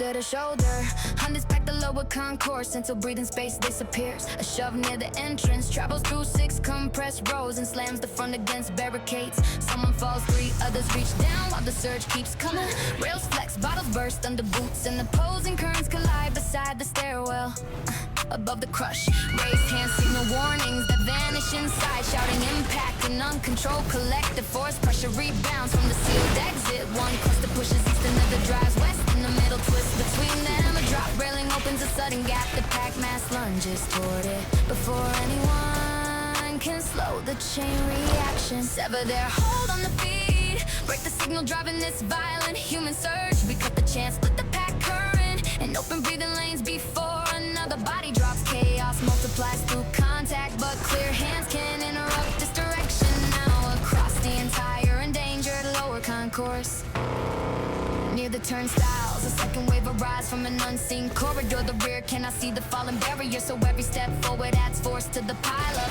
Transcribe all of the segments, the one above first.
shoulder to shoulder. Hundreds pack the lower concourse until breathing space disappears. A shove near the entrance travels through 6 compressed rows and slams the front against barricades. Someone falls, 3 others reach down while the surge keeps coming. Rails flex, bottles burst under boots, and the opposing currents collide beside the stairwell. Above the crush, raised hands signal warnings that vanish inside, shouting impact and uncontrolled collective force. Pressure rebounds from the sealed exit. One cluster pushes east, another drives west. In the middle, twist between them. A drop railing opens a sudden gap. The pack mass lunges toward it before anyone can slow the chain reaction. Sever their hold on the feed, break the signal driving this violent human surge. We cut the chance, split the pack current, and open breathing lanes before another body drops. Chaos multiplies through contact, but clear hands can interrupt this direction. Now across the entire endangered lower concourse, near the turnstiles, a second wave arrives from an unseen corridor. The rear cannot see the fallen barrier, so every step forward adds force to the pileup.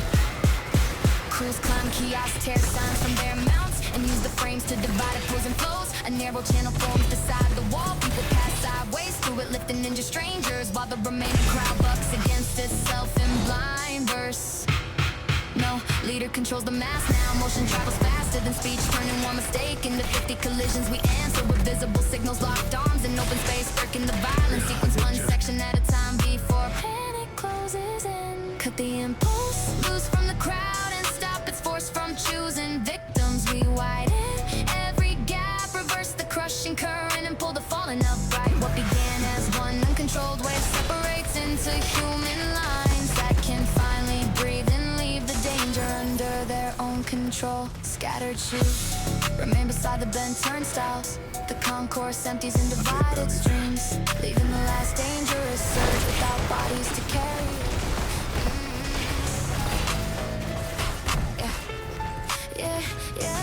Crews climb kiosks, tear signs from their mounts, and use the frames to divide opposing flows. A narrow channel forms beside the wall. People pass sideways through it, lifting ninja strangers, while the remaining crowd bucks against itself in blind bursts. No leader controls the mass now. Motion travels faster than speech, turning one mistake into 50 collisions. We answer with visible signals, locked arms in open space, lurking the violence. Sequence one section at a time before panic closes in. Cut the impulse loose from the crowd and stop its force from choosing victims. We widen every gap, reverse the crushing current, and pull the fallen upright. What began as one uncontrolled wave separates into human lines that can finally breathe and leave the danger under their own control. Scattered shoes remain beside the bent turnstiles. The concourse empties in divided streams, leaving the last dangerous surge without bodies to carry. Yeah, yeah.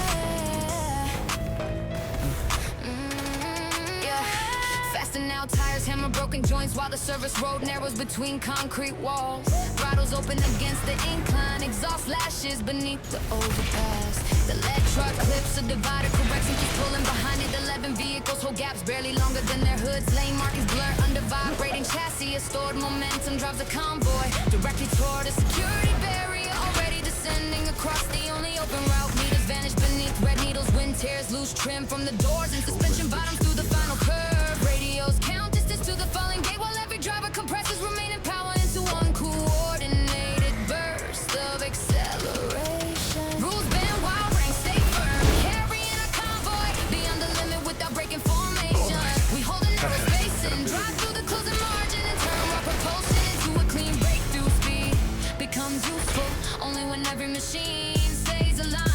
Faster now, tires hammer broken joints while the service road narrows between concrete walls. Throttles open against the incline, exhaust lashes beneath the overpass. The lead truck clips a divider, corrects and keeps pulling behind it. 11 vehicles hold gaps barely longer than their hoods. Lane markings blur under vibrating chassis. A stored momentum drives a convoy directly toward a security barrier, already descending across the only open route. Meters vanish beneath red needles. Wind tears loose trim from the doors, and suspension bottoms through the final curve. Radios count distance to the falling gate, while every driver compresses remaining power into one coordinated burst of acceleration. Rules bend while ranks stay firm, carrying a convoy beyond the limit without breaking formation. We hold a narrow space and drive through the closing margin and turn raw propulsion into a clean breakthrough. Speed becomes useful only when every machine stays aligned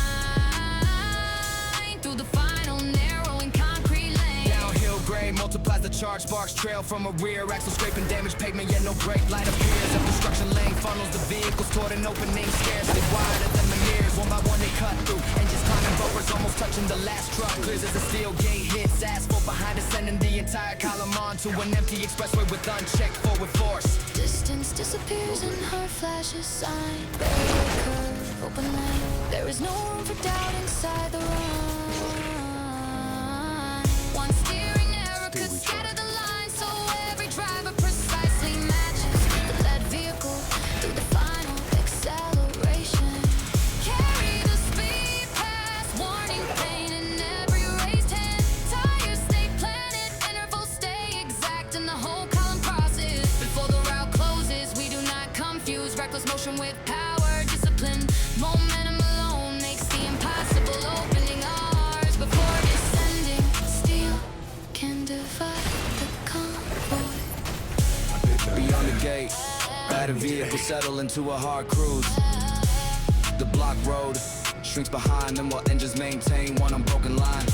through the final narrow and concrete lane. Downhill grade multiplies the charge sparks trail from a rear axle, scraping damaged pavement, yet no brake light appears. A construction lane funnels the vehicles toward an opening scarcely wider than the mirrors. One by one they cut through, engines climbing bumpers, almost touching the last truck. Clears as the steel gate hits asphalt behind us, sending the entire column onto an empty expressway with unchecked forward force. Distance disappears and her flashes sign. Barrier curve, open lane. There is no room for doubt inside the run. One steering error could scatter the line, so every driver precisely matches the led vehicle through the final acceleration. Carry the speed past, warning pain in every raised hand. Tires stay planted, intervals stay exact, and the whole column crosses before the route closes. We do not confuse reckless motion with power. Discipline, momentum alone makes the impossible opening ours. Before descending, steel can divide the convoy. Beyond the gate, battered vehicle settle into a hard cruise. The block road shrinks behind them while engines maintain one unbroken line.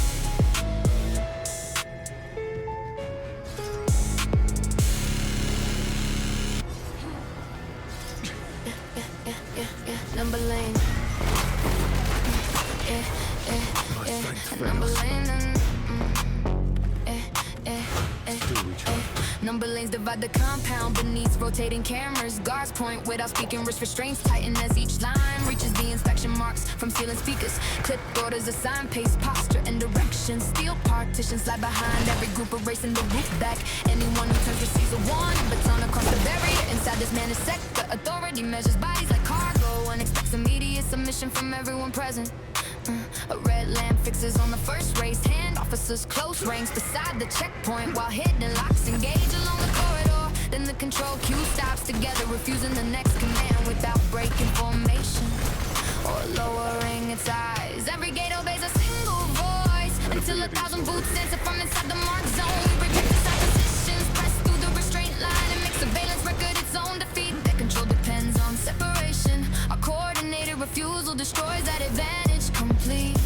Number lane. Number lane. Number lanes divide the compound beneath rotating cameras. Guards point without speaking, wrist restraints tighten as each line reaches the inspection marks from ceiling speakers. Clipped orders assign pace, posture, and direction. Steel partitions lie behind every group, erasing the roof back. Anyone who turns receives a warning baton across the barrier. Inside this man is sector, authority measures bodies like cargo and expects immediate submission from everyone present. A red lamp fixes on the first race. Hand officers close range beside the checkpoint while hidden locks engage along the corridor. Then the control queue stops together, refusing the next command without breaking formation or lowering its eyes. Every gate obeys a single voice until 1,000 boots answer from inside the mark zone. We reject the side positions, press through the restraint line and make surveillance record its own defeat. Their control depends on separation. Our coordinated refusal destroys that advantage completely.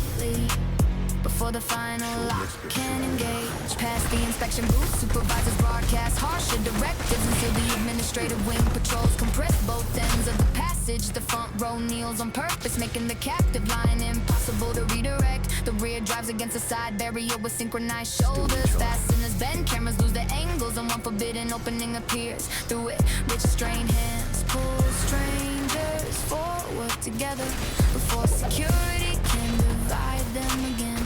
Before the final lock can engage, past the inspection booth, supervisors broadcast harsher directives until the administrative wing patrols compress both ends of the passage. The front row kneels on purpose, making the captive line impossible to redirect. The rear drives against the side barrier with synchronized shoulders. Fasteners bend, cameras lose their angles, and one forbidden opening appears. Through it, rich strained hands pull strangers forward together before security can divide them again.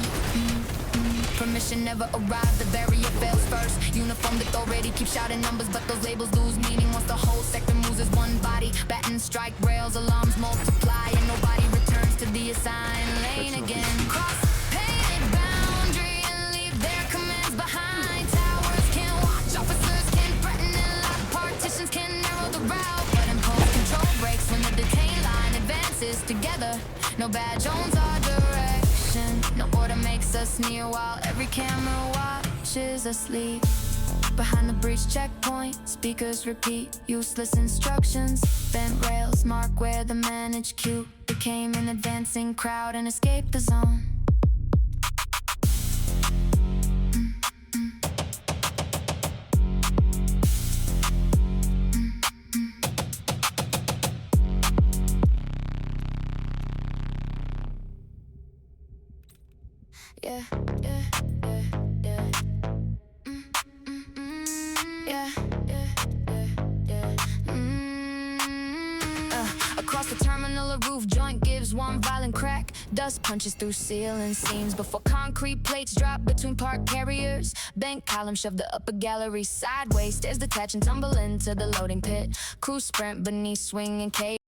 Permission never arrived, the barrier fails first. Uniformed authority keeps shouting numbers, but those labels lose meaning once the whole sector moves as one body. Batten strike rails, alarms multiply, and nobody returns to the assigned lane again. Cross painted boundary and leave their commands behind. Towers can watch, officers can threaten and lock. Partitions can narrow the route, but impose control breaks when the detained line advances together. No badge owns our direction. No order makes us near while every camera watches us leave. Behind the breach checkpoint, speakers repeat useless instructions. Bent rails mark where the managed queue became an advancing crowd and escaped the zone. Yeah, yeah, yeah, yeah. Yeah, yeah, yeah, yeah. Across the terminal, a roof joint gives one violent crack. Dust punches through ceiling seams before concrete plates drop between parked carriers. Bank columns shove the upper gallery sideways. Stairs detach and tumble into the loading pit. Crew sprint beneath swinging cage.